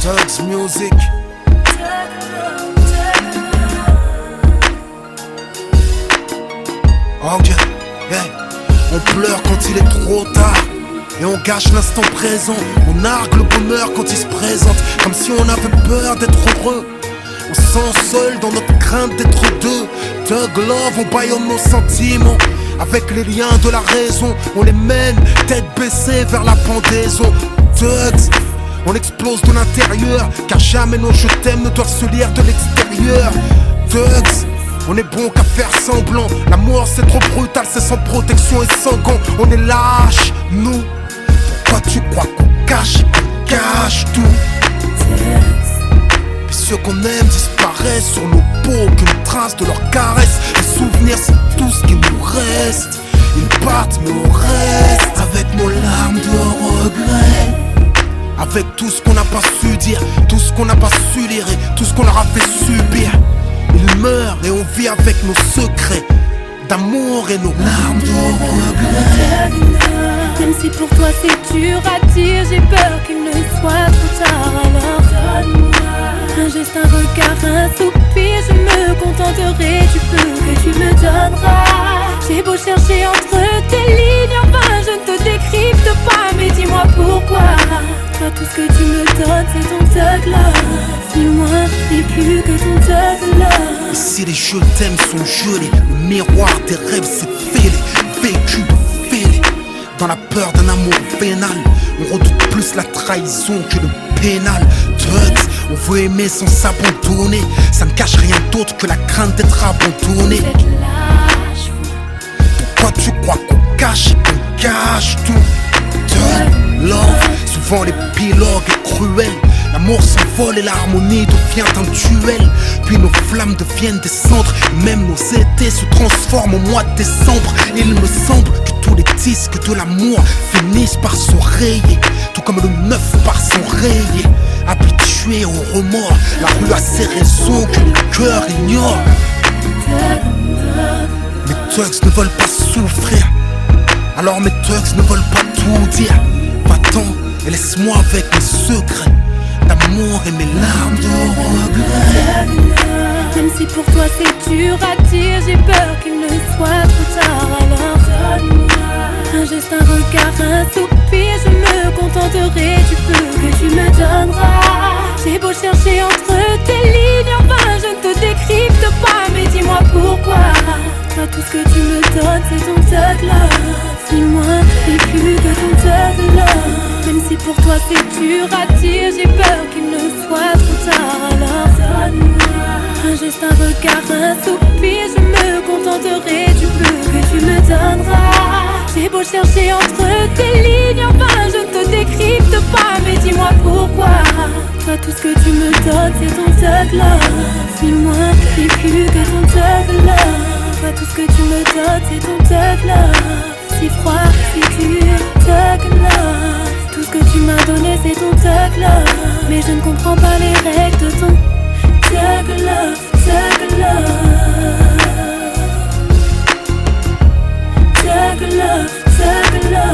Tugs Music. Ok, yeah. On pleure quand il est trop tard et on gâche l'instant présent. On nargue le bonheur quand il se présente, comme si on avait peur d'être heureux. On se sent seul dans notre crainte d'être deux. Thug love, on bâillonne nos sentiments. Avec les liens de la raison, on les mène tête baissée vers la pendaison. Thugs, on explose de l'intérieur, car jamais nos je t'aime ne doivent se lire de l'extérieur. Thugs, on est bon qu'à faire semblant. L'amour c'est trop brutal, c'est sans protection et sans gants. On est lâche, nous. Pourquoi tu crois qu'on cache tout? Puis ceux qu'on aime disparaissent sur nos peaux, qu'une trace de leur caresse. Les souvenirs c'est tout ce qui nous reste. Ils partent mais on reste avec nos larmes de regret. Avec tout ce qu'on n'a pas su dire, tout ce qu'on n'a pas su lire et tout ce qu'on leur a fait subir. Ils meurent et on vit avec nos secrets d'amour et nos larmes de regret. Même si pour toi c'est dur à dire, j'ai peur qu'il ne soit trop tard. Alors donne-moi un geste, un regard, un soupir. Je me contenterai du peu que tu me donneras. J'ai beau chercher entre tes lignes, enfin je ne te décrypte pas. Mais dis-moi pourquoi. Toi tout ce que tu me donnes c'est ton thug love. Dis-moi, et plus que ton thug love. Et si les je t'aime sont gelés, le miroir des rêves s'est fêlé, vécu de fêlé. Dans la peur d'un amour vénal, on redoute plus la trahison que le pénal. Thugs, on veut aimer sans s'abandonner. Ça ne cache rien d'autre que la crainte d'être abandonné. Pourquoi tu crois qu'on cache tout? Thug love, souvent l'épilogue est cruel. L'amour s'envole et l'harmonie devient un duel. Puis nos flammes deviennent des cendres, et même nos étés se transforment au mois de décembre. Il me semble que tous les disques de l'amour finissent par s'enrayer, tout comme le neuf par s'enrayer. Habitué au remords, la rue a ses raisons que le cœur ignore. Mes thugs ne veulent pas souffrir, alors mes thugs ne veulent pas tout dire. Va-t'en et laisse-moi avec mes secrets d'amour et mes larmes de regret. Même si pour toi c'est dur à dire, j'ai peur qu'il ne soit trop tard. Alors donne-moi un geste, un regard, un soupir. Je me contenterai du peu que tu me donneras. J'ai beau chercher entre tes lignes, enfin je ne te décrypte pas. Mais dis-moi pourquoi. Toi tout ce que tu me donnes c'est ton thug love. Dis-moi, et plus que ton thug love. Même si pour toi c'est dur à dire, j'ai peur qu'il ne soit trop tard. Alors donne-moi un geste, un regard, un soupir. Je me contenterai du peu que tu me donneras. J'ai beau chercher entre tes lignes, enfin je ne te décrypte pas. Mais dis-moi pourquoi. Toi tout ce que tu me donnes c'est ton thug love. Dis-moi, et plus que ton thug love. Toi tout ce que tu me donnes c'est ton thug love. Si froid, si dur, thug love. Tout ce que tu m'as donné c'est ton thug love. Mais je ne comprends pas les règles de ton thug love, thug love. Thug love, thug love.